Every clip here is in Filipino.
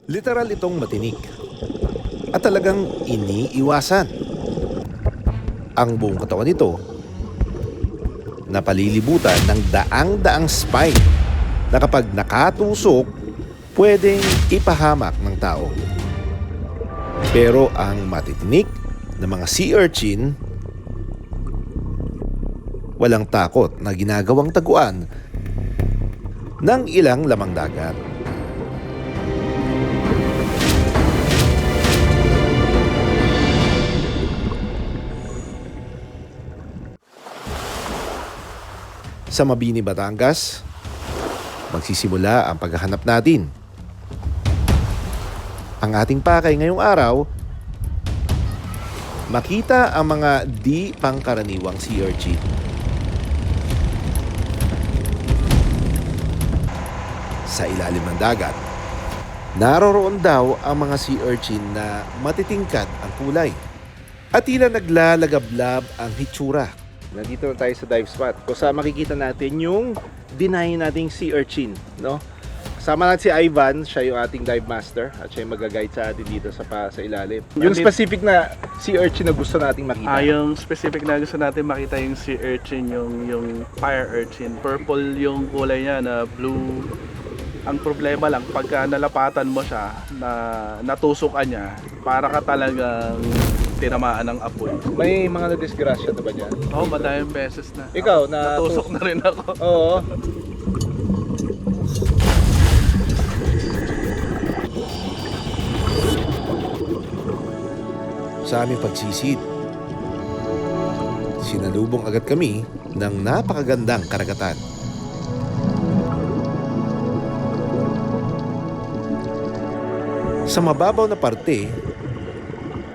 Literal itong matinik at talagang iniiwasan. Ang buong katawan nito napalilibutan ng daang-daang spine na kapag nakatusok, pwedeng ipahamak ng tao. Pero ang matitinik na mga sea urchin, walang takot na ginagawang taguan ng ilang lamang dagat. Sa Mabini, Batangas, magsisimula ang paghahanap natin. Ang ating pakay ngayong araw, makita ang mga di pangkaraniwang sea urchin. Sa ilalim ng dagat, naroroon daw ang mga sea urchin na matitingkad ang kulay at tila naglalagablab ang hitsura. Nandito na tayo sa dive spot kung saan makikita natin yung dinahin nating sea urchin, no? Kasama natin si Ivan, siya yung ating dive master at siya yung mag-guide sa atin dito sa ilalim. Yung specific na sea urchin na gusto nating makita. Yung specific na gusto natin makita yung sea urchin, yung fire urchin. Purple yung kulay niya na blue. Ang problema lang, pagka nalapatan mo siya, na natusukan niya, para ka talagang tinamaan ng apoy. May mga na-disgrasya na ba dyan? Oo, madaming beses na. Ikaw, natusok na rin ako. Oo. Sa aming pagsisid, sinalubong agad kami ng napakagandang karagatan. Sa mababaw na parte,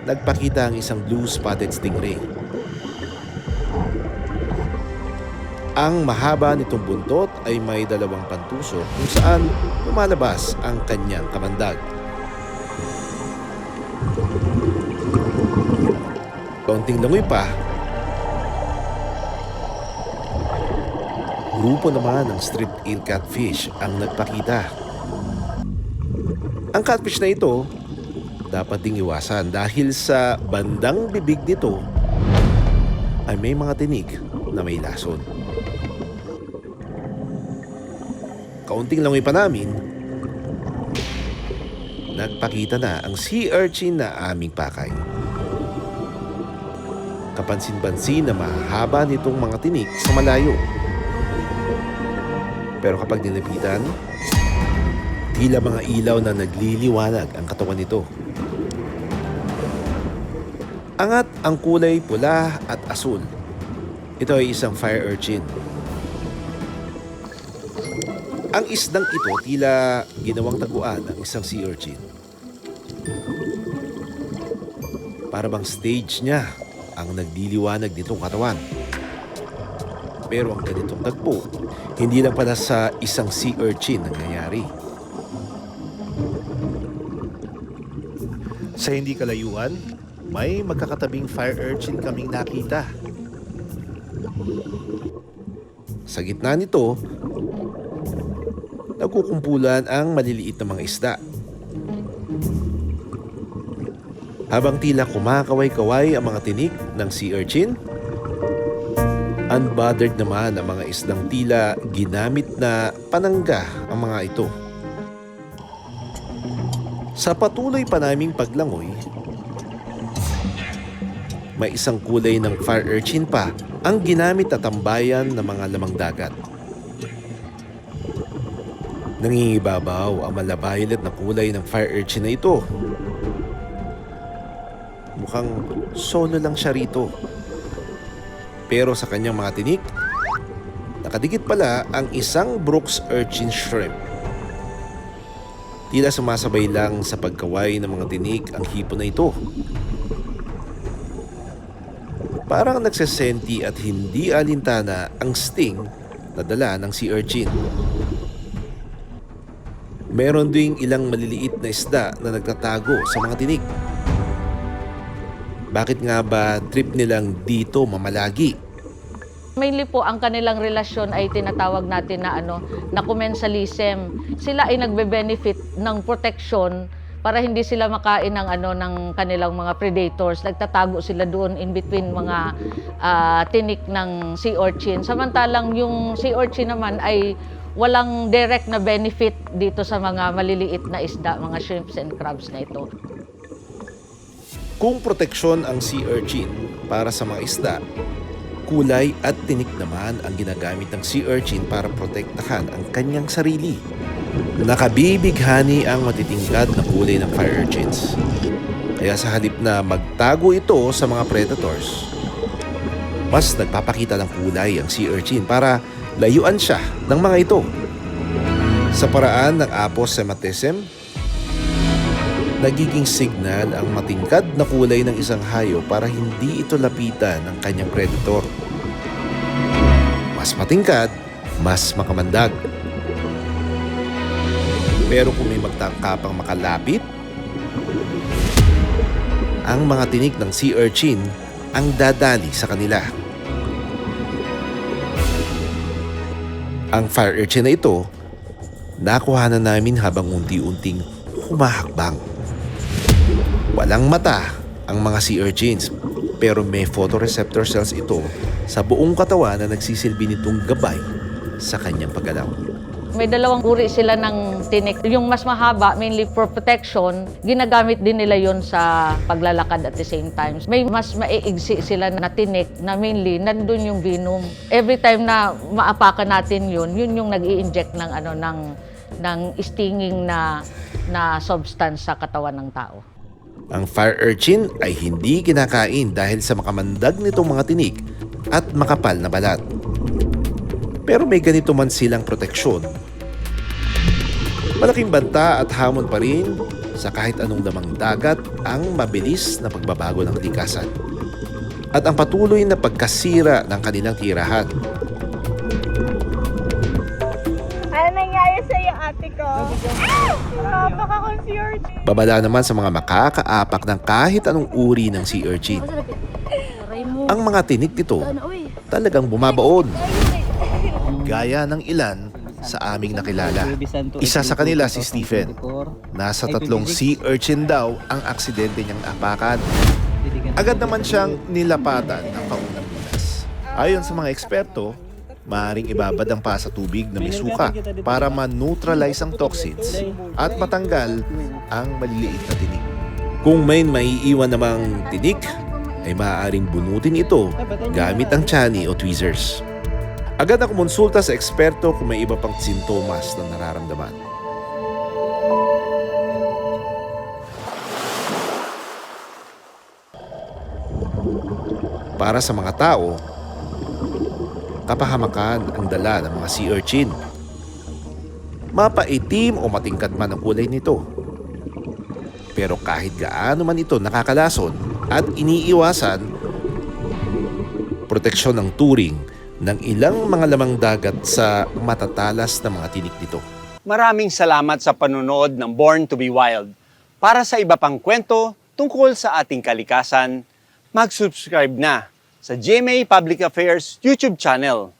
nagpakita ang isang blue-spotted stingray. Ang mahaba nitong buntot ay may dalawang pantusok kung saan lumalabas ang kanyang kamandag. Kaunting langoy pa, grupo naman ng striped eel catfish ang nagpakita. Ang catfish na ito dapat ding iwasan dahil sa bandang bibig nito ay may mga tinik na may lason. Kaunting langoy pa namin, nagpakita na ang sea urchin na aming pakay. Kapansin-pansin na mahaba nitong mga tinik sa malayo. Pero kapag nilapitan, tila mga ilaw na nagliliwanag ang katawan nito. Angat ang kulay pula at asul. Ito ay isang fire urchin. Ang isdang ito tila ginawang taguan ng isang sea urchin. Para bang stage niya ang nagliliwanag nitong katawan. Pero ang ganitong tagpo, hindi lang pala sa isang sea urchin nangyayari. Sa hindi kalayuan, may magkakatabing fire urchin kaming nakita. Sa gitna nito, nagkukumpulan ang maliliit na mga isda. Habang tila kumakaway-kaway ang mga tinik ng sea urchin, unbothered naman ang mga isdang tila ginamit na panangga ang mga ito. Sa patuloy pa naming paglangoy, may isang kulay ng fire urchin pa ang ginamit na tambayan ng mga lamang dagat. Nangingibabaw ang malabayilat na kulay ng fire urchin na ito. Mukhang solo lang siya rito. Pero sa kanyang mga tinik, nakadikit pala ang isang Brooks urchin shrimp. Tila sumasabay lang sa pagkaway ng mga tinik ang hipo na ito. Parang nagsesenti at hindi alintana ang sting na dala ng sea urchin. Meron ding ilang maliliit na isda na nagtatago sa mga tinik. Bakit nga ba trip nilang dito mamalagi? Mainly po ang kanilang relasyon ay tinatawag natin na na commensalism. Sila ay nagbe-benefit ng protection para hindi sila makain ng ng kanilang mga predators. Nagtatago sila doon in between mga tinik ng sea urchin. Samantalang yung sea urchin naman ay walang direct na benefit dito sa mga maliliit na isda, mga shrimps and crabs na ito. Kung proteksyon ang sea urchin para sa mga isda, kulay at tinik naman ang ginagamit ng sea urchin para protektahan ang kanyang sarili. Nakabibighani ang matitingkad na kulay ng fire urchins. Kaya sa halip na magtago ito sa mga predators, mas nagpapakita ng kulay ang sea urchin para layuan siya ng mga ito. Sa paraan ng aposematism, nagiging signal ang matingkad na kulay ng isang hayop para hindi ito lapitan ng kanyang predator. Mas matingkad, mas makamandag. Pero kung may magtangkapang makalapit, ang mga tinik ng sea urchin ang dadali sa kanila. Ang fire urchin na ito, nakuhanan namin habang unti-unting humahakbang. Walang mata ang mga sea urchins, pero may photoreceptor cells ito sa buong katawan na nagsisilbi nitong gabay sa kanyang paggalaw. May dalawang uri sila ng tinik. Yung mas mahaba, mainly for protection, ginagamit din nila yon sa paglalakad at the same time. May mas maiigsi sila na tinik na mainly nandun yung venom. Every time na maapakan natin yun yung nag-i-inject ng ng stinging na substance sa katawan ng tao. Ang fire urchin ay hindi kinakain dahil sa makamandag nitong mga tinik at makapal na balat. Pero may ganito man silang proteksyon. Malaking banta at hamon pa rin sa kahit anong lamang dagat ang mabilis na pagbabago ng kalikasan at ang patuloy na pagkasira ng kanilang tirahan. Ano nangyari sa'yo, ate ko? Napaka-sea urchin. Babala naman sa mga makakaapak ng kahit anong uri ng sea urchin. Ang mga tinik nito talagang bumabaon. Gaya ng ilan sa aming nakilala. Isa sa kanila si Stephen. Nasa 3 sea urchin daw ang aksidente niyang apakan. Agad naman siyang nilapatan ng paunang lunas. Ayon sa mga eksperto, maaaring ibabad ang paa sa tubig na may suka para ma-neutralize ang toxins at matanggal ang maliliit na tinik. Kung may maiiwan namang tinik, ay maaaring bunutin ito gamit ang tsani o tweezers. Agad na kumonsulta sa eksperto kung may iba pang sintomas na nararamdaman. Para sa mga tao, kapahamakan ang dala ng mga sea urchin. Mapaitim o matingkad man ang kulay nito. Pero kahit gaano man ito nakakalason at iniiwasan, proteksyon ng turing ng ilang mga lamang dagat sa matatalas na mga tinik nito. Maraming salamat sa panonood ng Born to be Wild. Para sa iba pang kwento tungkol sa ating kalikasan, mag-subscribe na sa GMA Public Affairs YouTube channel.